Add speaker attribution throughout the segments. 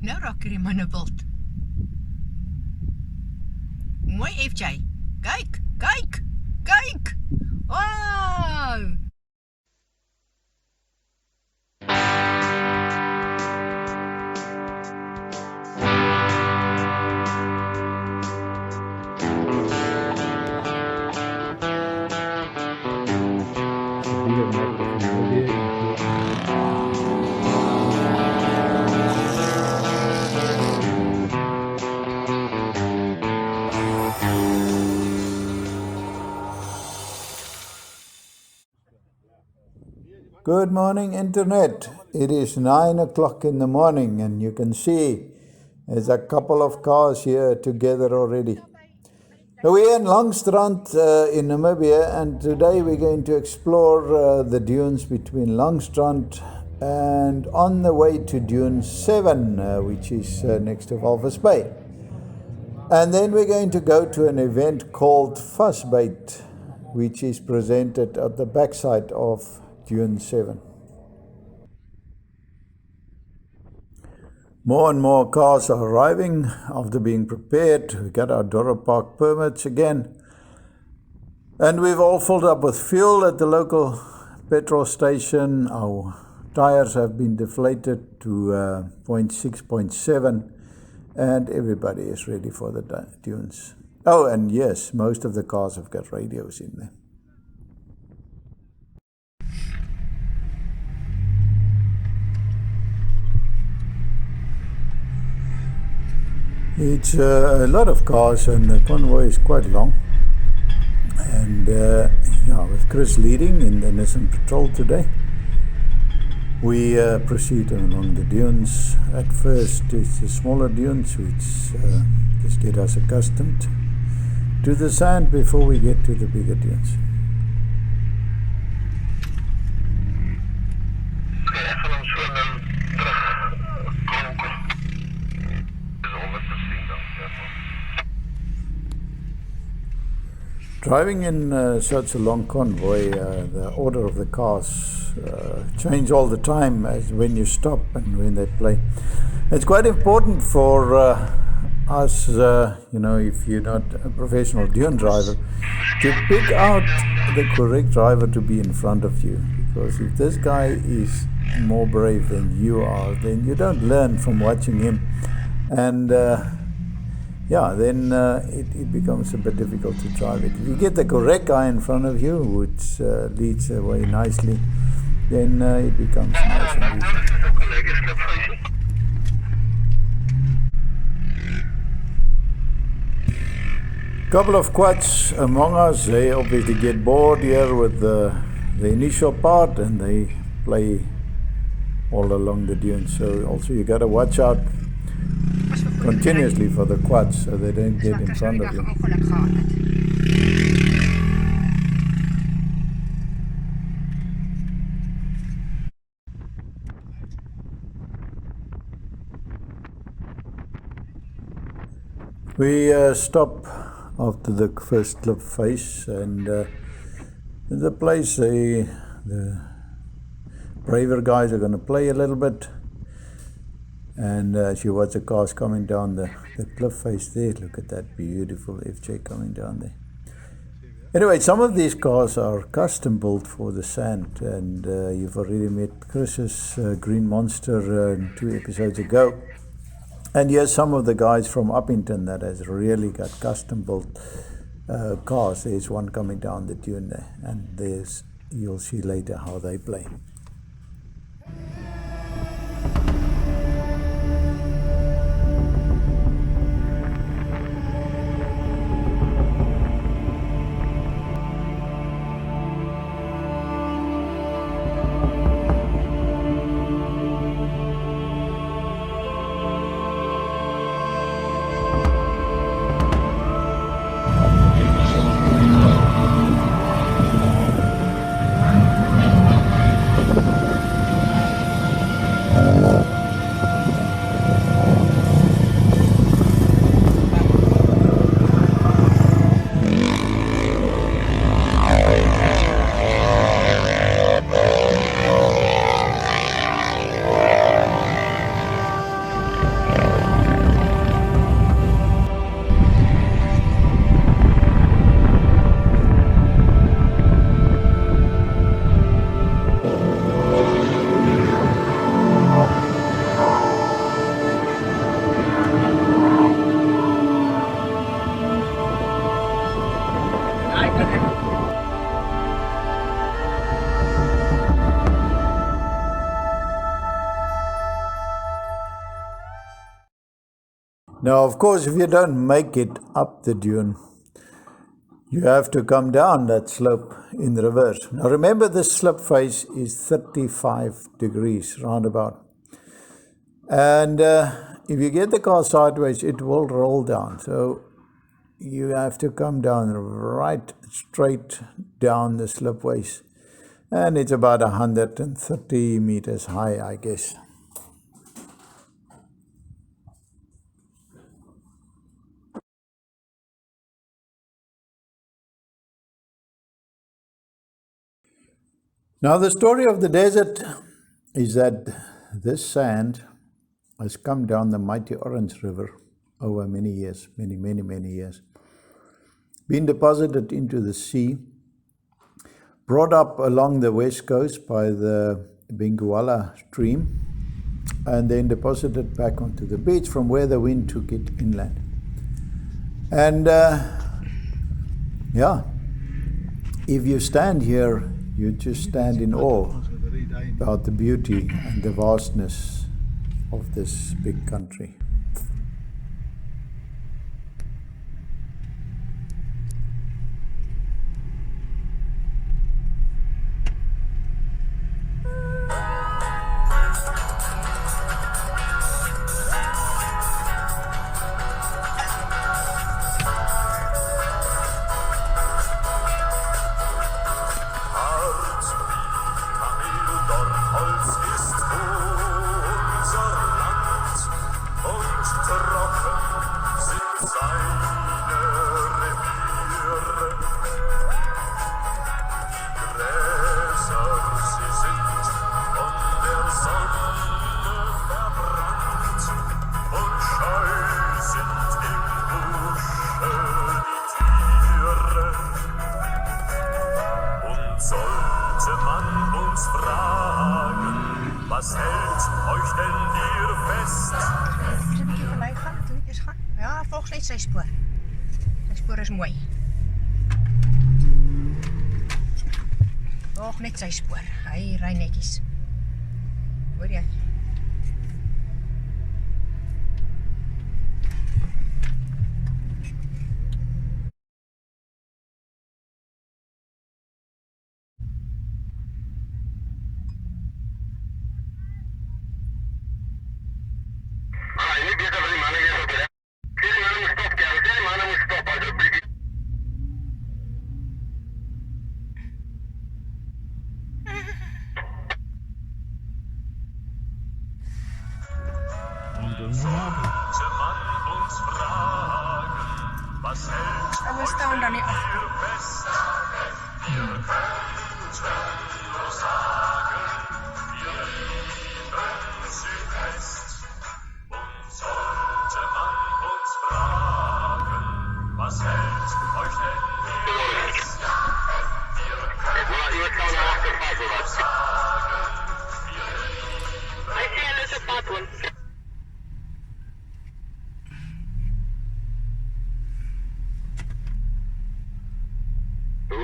Speaker 1: Nou raak hierdie manne wild. Mooi FJ. Kyk, kyk, kyk. Wow!
Speaker 2: Good morning, Internet. It is 9 o'clock in the morning, and you can see there's a couple of cars here together already. We're in Langstrand in Namibia, and today we're going to explore the dunes between Langstrand and on the way to Dune 7, which is next to Walvis Bay. And then we're going to go to an event called Fussbait, which is presented at the backside of Dune 7. More and more cars are arriving after being prepared. We got our Dora Park permits again. And we've all filled up with fuel at the local petrol station. Our tires have been deflated to 0.6, 0.7. And everybody is ready for the dunes. Oh, and yes, most of the cars have got radios in there. It's a lot of cars, and the convoy is quite long. And with Chris leading in the Nissan Patrol today, we proceed along the dunes. At first, it's the smaller dunes, which just get us accustomed to the sand before we get to the bigger dunes. Driving in such a long convoy, the order of the cars change all the time as when you stop and when they play. It's quite important for us, if you're not a professional dune driver, to pick out the correct driver to be in front of you. Because if this guy is more brave than you are, then you don't learn from watching him. And then it becomes a bit difficult to drive it. If you get the correct guy in front of you, which leads the way nicely, then it becomes nice and easy. Couple of quads among us, they obviously get bored here with the initial part, and they play all along the dunes. So also you got to watch out continuously for the quads so they don't get in front of you. We stop after the first cliff face, and in the place the braver guys are going to play a little bit. And as you watch the cars coming down the cliff face there, look at that beautiful FJ coming down there. Anyway, some of these cars are custom built for the sand, and you've already met Chris's Green Monster 2 episodes ago. And here's some of the guys from Uppington that has really got custom built cars. There's one coming down the dune there, and you'll see later how they play. Now, of course, if you don't make it up the dune, you have to come down that slope in reverse. Now, remember, this slip face is 35 degrees roundabout. And if you get the car sideways, it will roll down. So you have to come down right straight down the slipways. And it's about 130 meters high, I guess. Now, the story of the desert is that this sand has come down the mighty Orange River over many years, many years, been deposited into the sea, brought up along the west coast by the Benguela stream, and then deposited back onto the beach from where the wind took it inland. And if you stand here, you just stand in awe about the beauty and the vastness of this big country.
Speaker 3: Was hält euch denn hier fest?
Speaker 1: Moet je een beetje voorbij gaan natuurlijk, is gaan. Ja, volg steeds zijn spoor. Zijn spoor is mooi. Volg net zijn spoor. Hij rijdt netjes. Hoor jy? En we staan daar niet achter.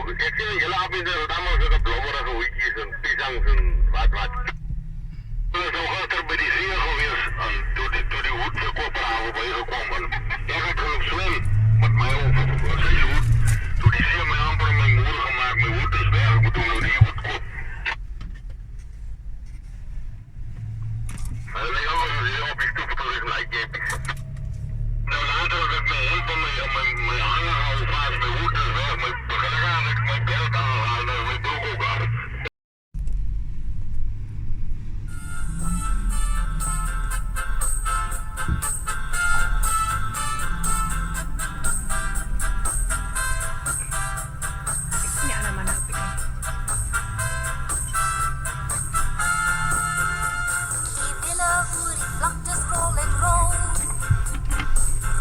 Speaker 4: Ik zie een laap in de allemaal zulke blommeren, hoedjes en pisangs en wat. Zo gaat er bij die zee geweest en toen die hoedverkoophaven bij gekomen. Ik heb geloof zwem met mij over, zei hoed. Toen die zee mij amper mijn moeder gemaakt, mijn hoed is weg, ik moet toen nog die hoed koop. En dan leg ik alles weer op die stoep tot ik gelijk heb. Nou later heb ik mijn hemd en mijn hanger al vast, mijn hoed is weg, mijn belt aangehaald en mijn broek ook aan.
Speaker 1: Ja, dan maar nou op.
Speaker 5: Die willen oor die vlaktes rol en rol.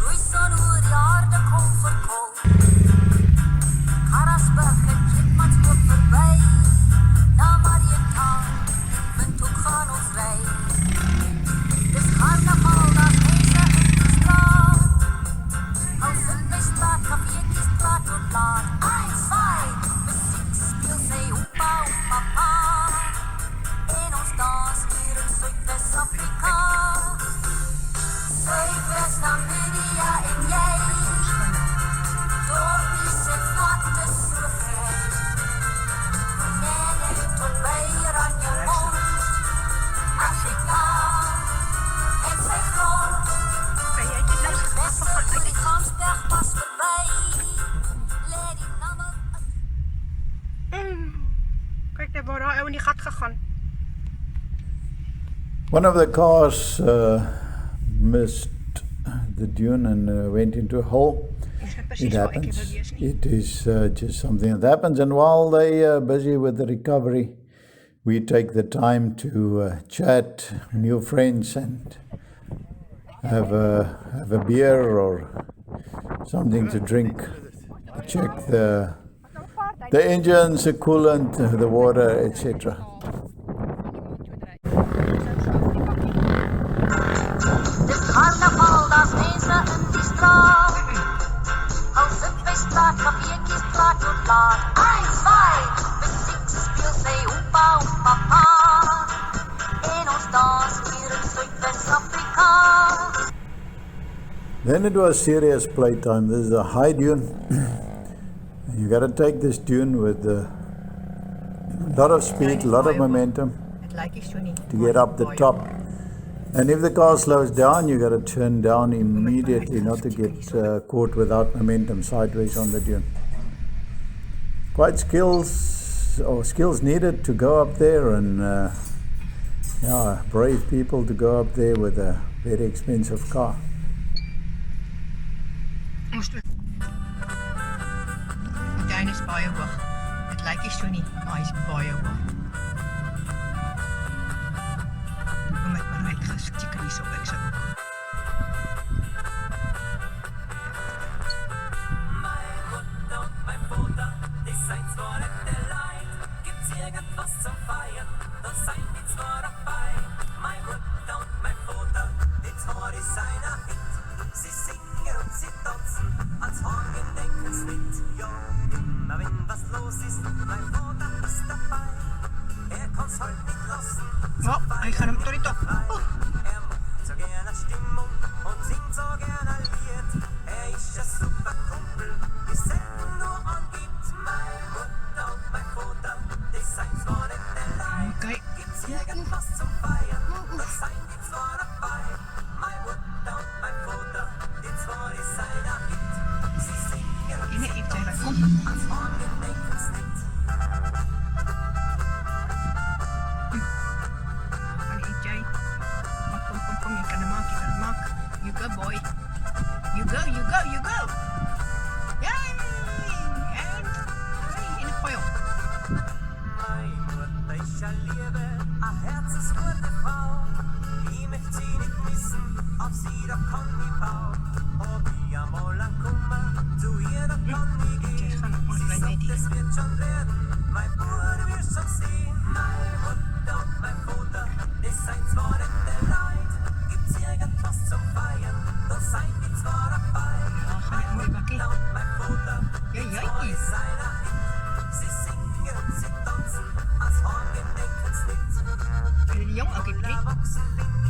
Speaker 5: Roei son oor die aarde kom verkom.
Speaker 2: One of the cars missed the dune and went into a hole. It happens. It is just something that happens. And while they are busy with the recovery, we take the time to chat, new friends, and have a beer or something to drink. Check the engines, the coolant, the water, etc.
Speaker 5: Carnaval, dat is ze in die straat. Als het bij straat, cafeetjes, straat tot laat. 1, 2, muziek speelt zij opa, opa, pa. En ons dans hier in Zuid-West-Afrika.
Speaker 2: Then it was serious playtime. This is a high dune. You got to take this dune with a lot of speed, a lot of momentum to get up the top. And if the car slows down, you got to turn down immediately, not to get caught without momentum sideways on the dune. Quite skills needed to go up there, and brave people to go up there with a very expensive car.
Speaker 1: Tuin is baie hoog. Het lyk nie so nie, maar hy is baie hoog. Kom met my uitgestikker hier so ek se ook. Oh, hy gaan hom tot die top. Oh. Okay. You go, boy. You go. Yay! And hey, in de foil.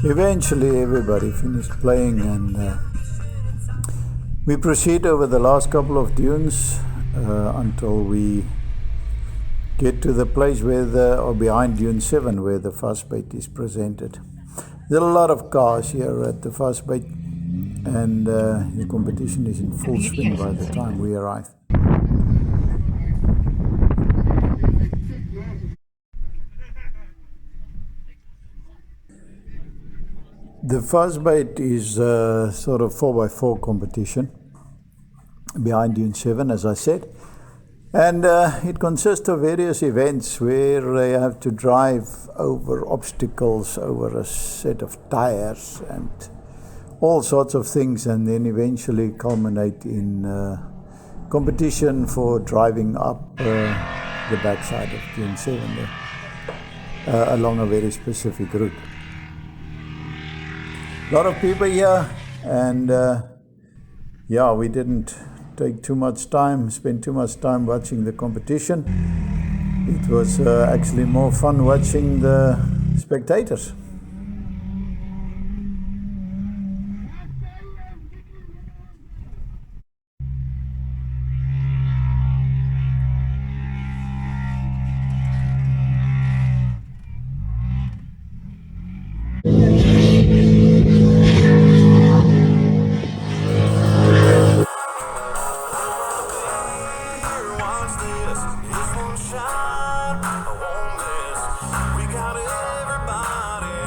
Speaker 2: Eventually everybody finished playing, and we proceed over the last couple of dunes until we get to the place or behind Dune 7 where the fuzzbait is presented. There are a lot of cars here at the fuzzbait, and the competition is in full swing by the time we arrive. The fuzzbait is sort of 4x4 competition behind Dune 7, as I said. And it consists of various events where they have to drive over obstacles, over a set of tires and all sorts of things, and then eventually culminate in competition for driving up the backside of Dune 7 there, along a very specific route. A lot of people here, and we didn't spend too much time watching the competition. It was actually more fun watching the spectators.
Speaker 3: We got everybody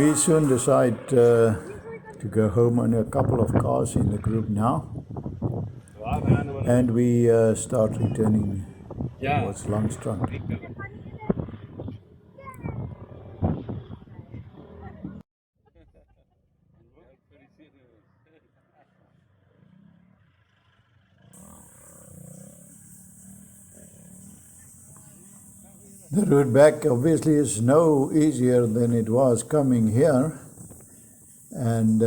Speaker 2: We soon decide to go home. Only a couple of cars in the group now. And we start returning towards Langstrand. The route back obviously is no easier than it was coming here, and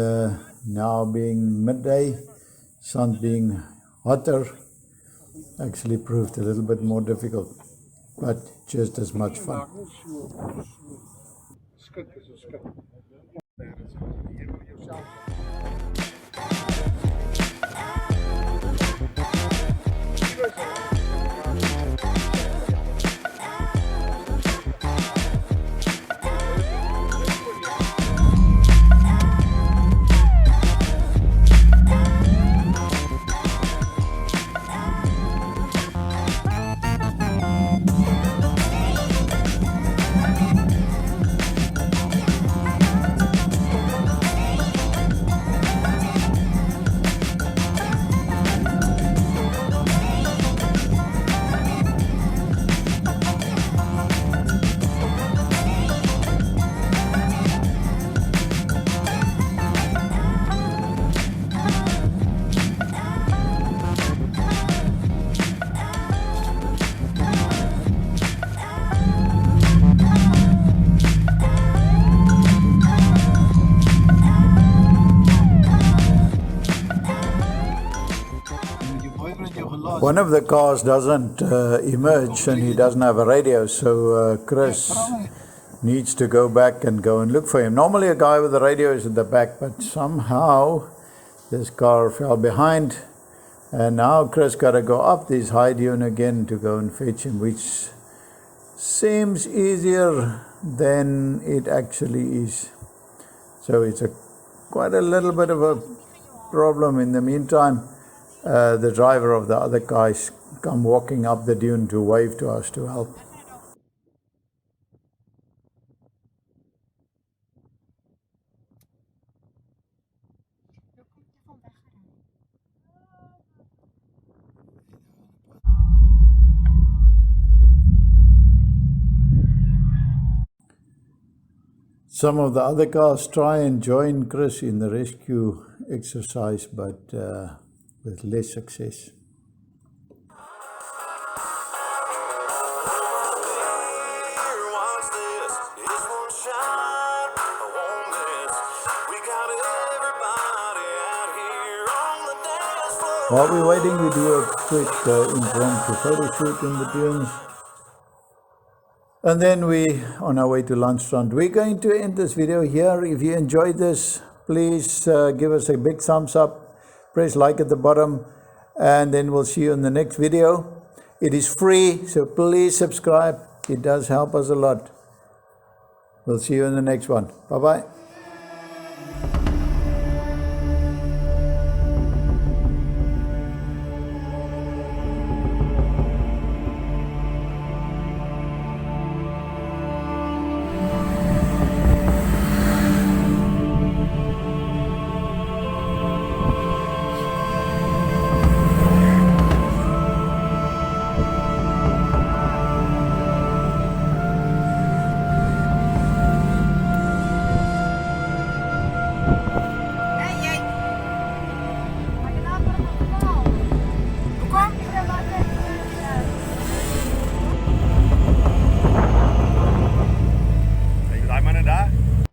Speaker 2: now being midday, sun being hotter, actually proved a little bit more difficult, but just as much fun. One of the cars doesn't emerge and he doesn't have a radio, so Chris needs to go back and look for him. Normally a guy with a radio is at the back, but somehow this car fell behind, and now Chris got to go up this high dune again to go and fetch him, which seems easier than it actually is. So it's quite a little bit of a problem. In the meantime, the driver of the other guys come walking up the dune to wave to us to help. Some of the other cars try and join Chris in the rescue exercise, but with less success. While we're waiting, we do a quick impromptu photo shoot in the dunes. And then we on our way to Langstrand. We're going to end this video here. If you enjoyed this, please give us a big thumbs up. Press like at the bottom, and then we'll see you in the next video. It is free, so please subscribe. It does help us a lot. We'll see you in the next one. Bye-bye.